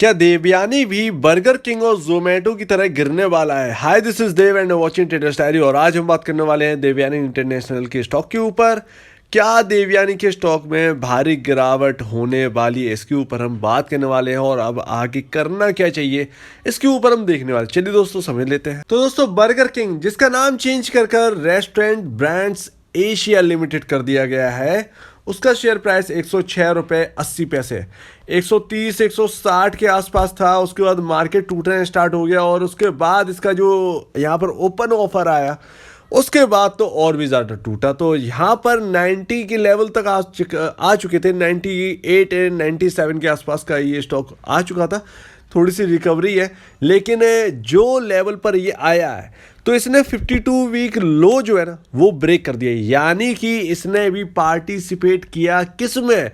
क्या देवयानी भी burger king और जोमेटो की तरह गिरने वाला है? Hi, this is Dev and watching traders diary. और आज हम बात करने वाले हैं देवयानी इंटरनेशनल के स्टॉक के ऊपर। क्या देवयानी के स्टॉक में भारी गिरावट होने वाली है, इसके ऊपर हम बात करने वाले हैं। और अब आगे करना क्या चाहिए, इसके ऊपर हम देखने वाले। चलिए दोस्तों, समझ लेते हैं। तो दोस्तों, बर्गर किंग, जिसका नाम चेंज कर रेस्टोरेंट ब्रांड्स एशिया लिमिटेड कर दिया गया है, उसका शेयर प्राइस 106 रुपये 80 पैसे, 130 160 के आसपास था। उसके बाद मार्केट टूटना स्टार्ट हो गया और उसके बाद इसका जो यहाँ पर ओपन ऑफर आया, उसके बाद तो और भी ज़्यादा टूटा। तो यहाँ पर 90 के लेवल तक आ चुके थे। 98 एंड 97 के आसपास का ये स्टॉक आ चुका था। थोड़ी सी रिकवरी है, लेकिन जो लेवल पर ये आया है तो इसने 52 वीक लो जो है ना, वो ब्रेक कर दिया। यानी कि इसने भी पार्टिसिपेट किया किस में,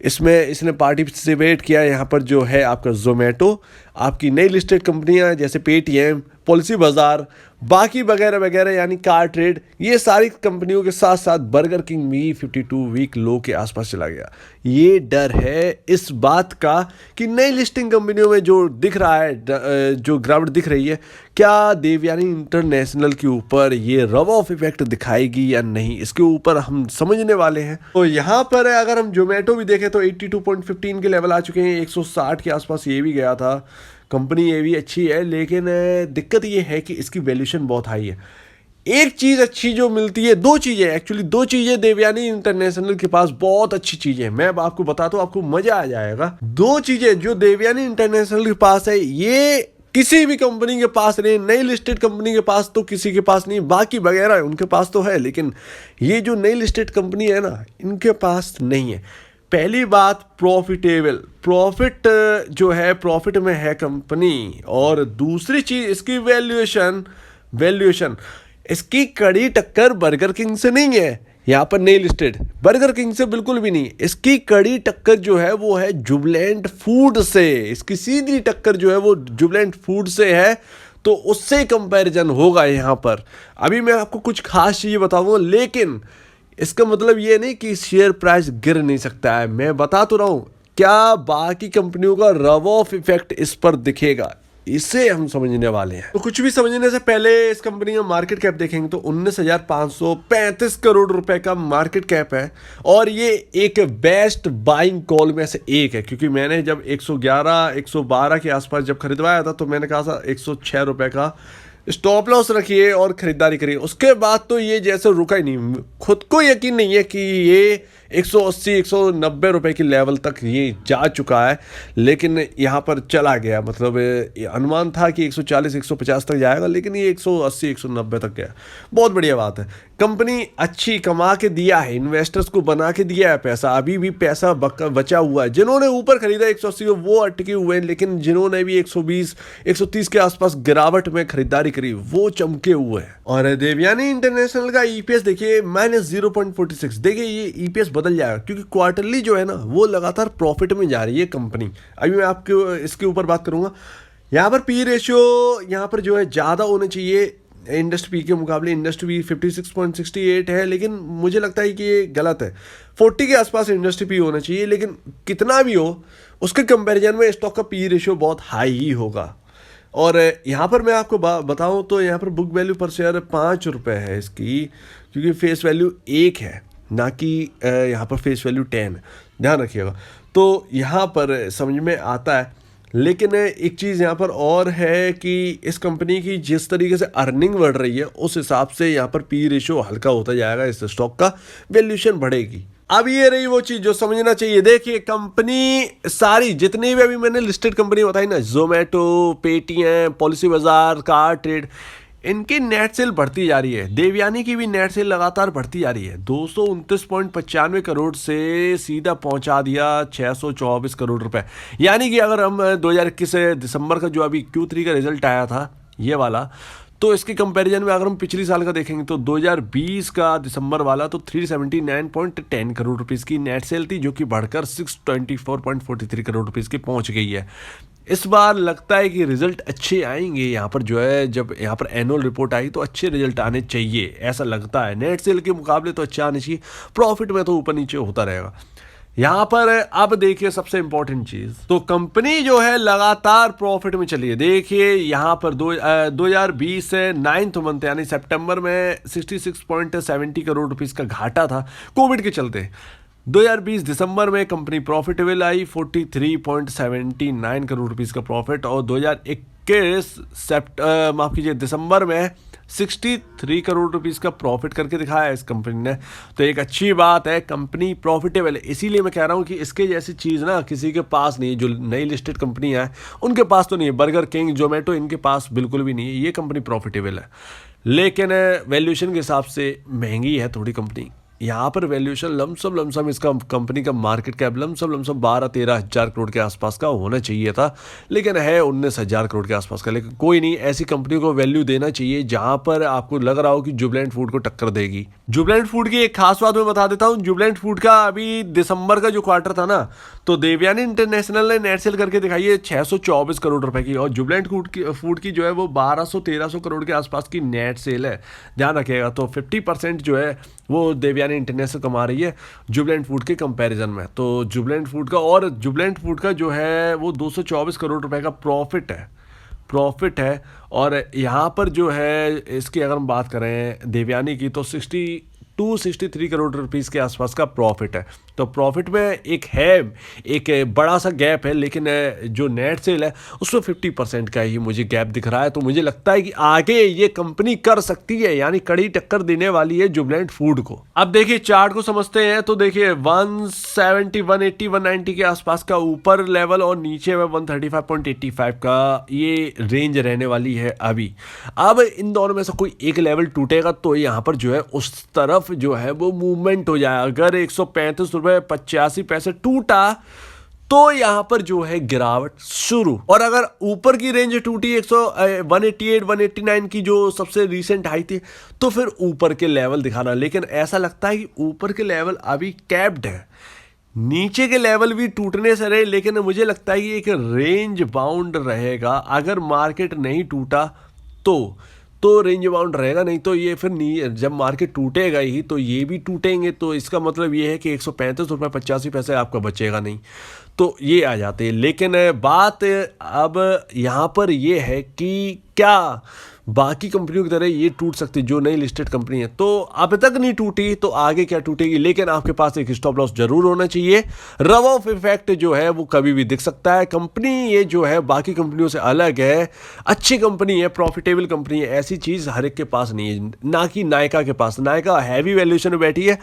इसमें इसने पार्टिसिपेट किया यहाँ पर जो है आपका जोमेटो, आपकी नई लिस्टेड कंपनियां जैसे पेटीएम, पॉलिसी बाजार, बाकी वगैरह वगैरह, यानी कार ट्रेड, ये सारी कंपनियों के साथ साथ बर्गर किंग भी 52 वीक लो के आसपास चला गया। ये डर है इस बात का कि नई लिस्टिंग कंपनियों में जो दिख रहा है, जो गिरावट दिख रही है, क्या देवयानी इंटरनेशनल के ऊपर ये रब ऑफ इफेक्ट दिखाएगी या नहीं, इसके ऊपर हम समझने वाले हैं। तो यहाँ पर अगर हम जोमेटो भी देखें तो 82.15 के लेवल आ चुके हैं, 160 के आसपास ये भी गया था। कंपनी ये भी अच्छी है, लेकिन दिक्कत ये है कि इसकी वैल्यूएशन बहुत हाई है। एक चीज़ अच्छी जो मिलती है, दो चीज़ें देवयानी इंटरनेशनल के पास बहुत अच्छी चीज़ें हैं। मैं अब आपको बताता हूँ, आपको मज़ा आ जाएगा। दो चीज़ें जो देवयानी इंटरनेशनल के पास है, ये किसी भी कंपनी के पास नहीं। नई लिस्टेड कंपनी के पास तो किसी के पास नहीं, बाकी वगैरह उनके पास तो है, लेकिन ये जो नई लिस्टेड कंपनी है ना, इनके पास नहीं है। पहली बात, प्रॉफिट जो है, प्रॉफिट में है कंपनी। और दूसरी चीज, इसकी वैल्यूएशन इसकी कड़ी टक्कर बर्गर किंग से नहीं है। यहाँ पर नहीं लिस्टेड बर्गर किंग से बिल्कुल भी नहीं। इसकी कड़ी टक्कर जो है वो है जुबिलेंट फूड से। इसकी सीधी टक्कर जो है वो जुबिलेंट फूड से है, तो उससे कंपैरिजन होगा यहाँ पर। अभी मैं आपको कुछ खास चीज़ें बताऊंगा, लेकिन इसका मतलब ये नहीं कि शेयर प्राइस गिर नहीं सकता है। मैं बता तो रहा हूँ, क्या बाकी कंपनियों का रब ऑफ इफेक्ट इस पर दिखेगा, इसे हम समझने वाले हैं। तो कुछ भी समझने से पहले इस कंपनी का मार्केट कैप देखेंगे तो 19,535 करोड़ रुपए का मार्केट कैप है। और ये एक बेस्ट बाइंग कॉल में से एक है, क्योंकि मैंने जब 111 112 के आसपास जब खरीदवाया था, तो मैंने कहा था 106 रुपए का स्टॉप लॉस रखिए और खरीदारी करिए। उसके बाद तो ये जैसे रुका ही नहीं। खुद को यकीन नहीं है कि ये 180 190 रुपए की लेवल तक ये जा चुका है, लेकिन यहाँ पर चला गया। मतलब अनुमान था कि 140 150 तक जाएगा, लेकिन ये 180 190 तक गया। बहुत बढ़िया बात है। कंपनी अच्छी कमा के दिया है, इन्वेस्टर्स को बना के दिया है पैसा। अभी भी पैसा बचा हुआ है। जिन्होंने ऊपर खरीदा 180 को, वो अटके हुए हैं, लेकिन जिन्होंने भी 120 130 के आसपास गिरावट में खरीदारी करी, वो चमके हुए हैं। और देवयानी इंटरनेशनल का ईपीएस देखिए, -0.46। देखिए ये ईपीएस बदल जाएगा, क्योंकि क्वार्टरली जो है ना, वो लगातार प्रॉफिट में जा रही है कंपनी। अभी मैं आपको इसके ऊपर बात करूंगा। यहाँ पर पी रेशियो यहाँ पर जो है ज़्यादा होना चाहिए इंडस्ट्री पी के मुकाबले। इंडस्ट्री पी 56.68 है, लेकिन मुझे लगता है कि ये गलत है। 40 के आसपास इंडस्ट्री पी होना चाहिए, लेकिन कितना भी हो, उसके कंपैरिजन में स्टॉक का पी रेशियो बहुत हाई ही होगा। और यहाँ पर मैं आपको बताऊँ तो यहाँ पर बुक वैल्यू पर शेयर 5 रुपये है इसकी, क्योंकि फेस वैल्यू 1 है, ना कि यहाँ पर फेस वैल्यू 10 है। ध्यान रखिएगा। तो यहाँ पर समझ में आता है। लेकिन एक चीज़ यहाँ पर और है कि इस कंपनी की जिस तरीके से अर्निंग बढ़ रही है, उस हिसाब से यहाँ पर पी रेशियो हल्का होता जाएगा, इस स्टॉक का वैल्यूएशन बढ़ेगी। अब ये रही वो चीज़ जो समझना चाहिए। देखिए, कंपनी सारी जितनी भी अभी मैंने लिस्टेड कंपनी बताई ना, जोमेटो, पेटीएम, पॉलिसी बाजार, कार ट्रेड, इनकी नेट सेल बढ़ती जा रही है। देवयानी की भी नेट सेल लगातार बढ़ती जा रही है। 229.95 करोड़ से सीधा पहुंचा दिया 624 करोड़ रुपए। यानी कि अगर हम 2021 दिसंबर का जो अभी Q3 का रिजल्ट आया था, ये वाला, तो इसके कंपैरिजन में अगर हम पिछली साल का देखेंगे तो 2020 का दिसंबर वाला, तो 379.10 करोड़ रुपीस की नेट सेल थी, जो कि बढ़कर 624.43 करोड़ रुपीस की पहुंच गई है। इस बार लगता है कि रिजल्ट अच्छे आएंगे। यहाँ पर जो है, जब यहाँ पर एनुअल रिपोर्ट आई तो अच्छे रिजल्ट आने चाहिए, ऐसा लगता है। नेट सेल के मुकाबले तो अच्छा आने चाहिए, प्रॉफिट में तो ऊपर नीचे होता रहेगा। यहाँ पर अब देखिए सबसे इंपॉर्टेंट चीज, तो कंपनी जो है लगातार प्रॉफिट में चली है। देखिए यहाँ पर 2020 से 9th मंथ यानी सितंबर में 66.70 करोड़ रुपीस का घाटा था कोविड के चलते। 2020 दिसंबर में कंपनी प्रॉफिटेबल आई, 43.79 करोड़ रुपीस का प्रॉफिट, और 2021 माफ कीजिए दिसंबर में 63 करोड़ रुपीस का प्रॉफिट करके दिखाया इस कंपनी ने। तो एक अच्छी बात है, कंपनी प्रॉफिटेबल है। इसीलिए मैं कह रहा हूँ कि इसके जैसी चीज़ ना किसी के पास नहीं है। जो नई लिस्टेड कंपनी है उनके पास तो नहीं है, बर्गर किंग, जोमेटो, इनके पास बिल्कुल भी नहीं है। ये कंपनी प्रॉफिटेबल है, लेकिन वैल्यूएशन के हिसाब से महंगी है थोड़ी कंपनी। यहाँ पर वैल्यूएशन लमसम इसका कंपनी का मार्केट कैप लमसम 12-13 हज़ार करोड़ के आसपास का होना चाहिए था, लेकिन है 19,000 करोड़ के आसपास का। लेकिन कोई नहीं, ऐसी कंपनी को वैल्यू देना चाहिए जहाँ पर आपको लग रहा हो कि जुबिलेंट फूड को टक्कर देगी। जुबिलेंट फूड की एक खास बात मैं बता देता हूँ। जुबिलेंट फूड का अभी दिसंबर का जो क्वार्टर था ना, तो देवयानी इंटरनेशनल ने नेट सेल करके दिखाई है 624 करोड़ रुपए की, और जुबिलेंट फूड की जो है वो 1200-1300 करोड़ के आसपास की नेट सेल है। ध्यान रखिएगा। तो 50% जो है वो देवयानी इंटरनेशनल कमा रही है जुबिलेंट फूड के कंपैरिजन में। तो जुबिलेंट फूड का जो है वो 224 करोड़ रुपए का प्रॉफिट है। और यहाँ पर जो है इसकी अगर हम बात करें देवयानी की, तो 63 करोड़ रुपीस के आसपास का प्रॉफिट है। तो प्रॉफिट में एक बड़ा सा गैप है, लेकिन जो नेट सेल है उसमें 50% का ही मुझे गैप दिख रहा है। तो मुझे लगता है कि आगे ये कंपनी कर सकती है, यानी कड़ी टक्कर देने वाली है जुबिलेंट फूड को। अब देखिए चार्ट को समझते हैं, तो देखिए 170, 180, 190 के आसपास का ऊपर लेवल और नीचे में 135.85 का ये रेंज रहने वाली है अभी। अब इन दोनों में से कोई एक लेवल टूटेगा तो यहाँ पर जो है उस तरफ जो है वो मूवमेंट हो जाए। अगर 135.85 टूटा तो यहां पर जो है गिरावट शुरू, और अगर ऊपर की रेंज टूटी 188, 189 की जो सबसे रीसेंट हाई थी, तो फिर ऊपर के लेवल दिखाना। लेकिन ऐसा लगता है कि ऊपर के लेवल अभी कैप्ड है, नीचे के लेवल भी टूटने से रहे, लेकिन मुझे लगता है कि एक रेंज बाउंड रहेगा। अगर मार्केट नहीं टूटा तो रेंज बाउंड रहेगा, नहीं तो ये फिर नहीं, जब मार्केट टूटेगा ही तो ये भी टूटेंगे। तो इसका मतलब ये है कि 135.85 आपका बचेगा नहीं, तो ये आ जाते हैं। लेकिन बात अब यहाँ पर ये है कि क्या बाकी कंपनियों की तरह ये टूट सकती है जो नई लिस्टेड कंपनी है? तो अब तक नहीं टूटी तो आगे क्या टूटेगी? लेकिन आपके पास एक स्टॉप लॉस जरूर होना चाहिए। रव ऑफ इफेक्ट जो है वो कभी भी दिख सकता है। कंपनी ये जो है बाकी कंपनियों से अलग है, अच्छी कंपनी है, प्रॉफिटेबल कंपनी है। ऐसी चीज़ हर एक के पास नहीं है, ना कि नायका के पास। नायका हैवी वैल्यूएशन में बैठी है,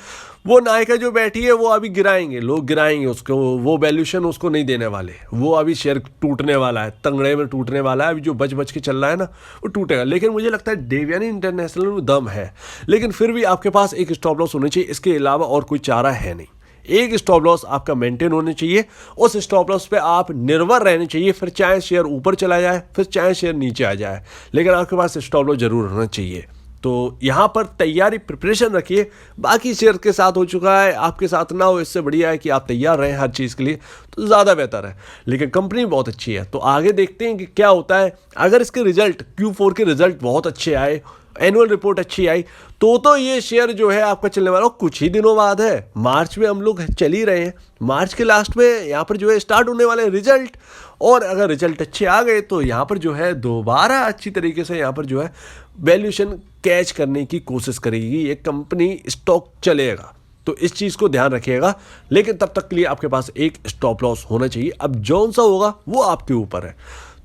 वो नायका जो बैठी है वो अभी गिराएंगे, लोग गिराएंगे उसको, वो वैल्यूएशन उसको नहीं देने वाले। वो अभी शेयर टूटने वाला है, तंगड़े में टूटने वाला है। अभी जो बच के चल रहा है ना वो टूटेगा। लेकिन मुझे लगता है देवयानी इंटरनेशनल में दम है, लेकिन फिर भी आपके पास एक स्टॉप लॉस होनी चाहिए। इसके अलावा और कोई चारा है नहीं। एक स्टॉप लॉस आपका मेंटेन होने चाहिए, उस स्टॉप लॉस पे आप निर्भर रहने चाहिए। फिर चाहे शेयर ऊपर चला जाए, फिर चाहे शेयर नीचे आ जाए, लेकिन आपके पास स्टॉप लॉस जरूर होना चाहिए। तो यहाँ पर तैयारी, प्रिपरेशन रखिए। बाकी शेयर के साथ हो चुका है, आपके साथ ना हो, इससे बढ़िया है कि आप तैयार रहें हर चीज़ के लिए, तो ज़्यादा बेहतर है। लेकिन कंपनी बहुत अच्छी है, तो आगे देखते हैं कि क्या होता है। अगर इसके रिजल्ट Q4 के रिजल्ट बहुत अच्छे आए, एनुअल रिपोर्ट अच्छी आई, तो ये शेयर जो है आपका चलने वाला कुछ ही दिनों बाद है। मार्च में हम लोग चल ही रहे हैं, मार्च के लास्ट में यहाँ पर जो है स्टार्ट होने वाले रिजल्ट, और अगर रिजल्ट अच्छे आ गए तो यहाँ पर जो है दोबारा अच्छी तरीके से यहाँ पर जो है वैल्यूएशन कैच करने की कोशिश करेगी ये कंपनी, स्टॉक चलेगा। तो इस चीज़ को ध्यान रखिएगा। लेकिन तब तक के लिए आपके पास एक स्टॉप लॉस होना चाहिए। अब जौन सा होगा वो आपके ऊपर है।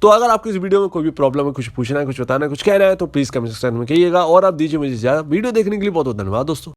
तो अगर आपको इस वीडियो में कोई भी प्रॉब्लम है, कुछ पूछना है, कुछ बताना है, कुछ कहना है, तो प्लीज़ कमेंट सेक्शन में कहिएगा। और आप दीजिए मुझे ज़्यादा। वीडियो देखने के लिए बहुत बहुत धन्यवाद दोस्तों।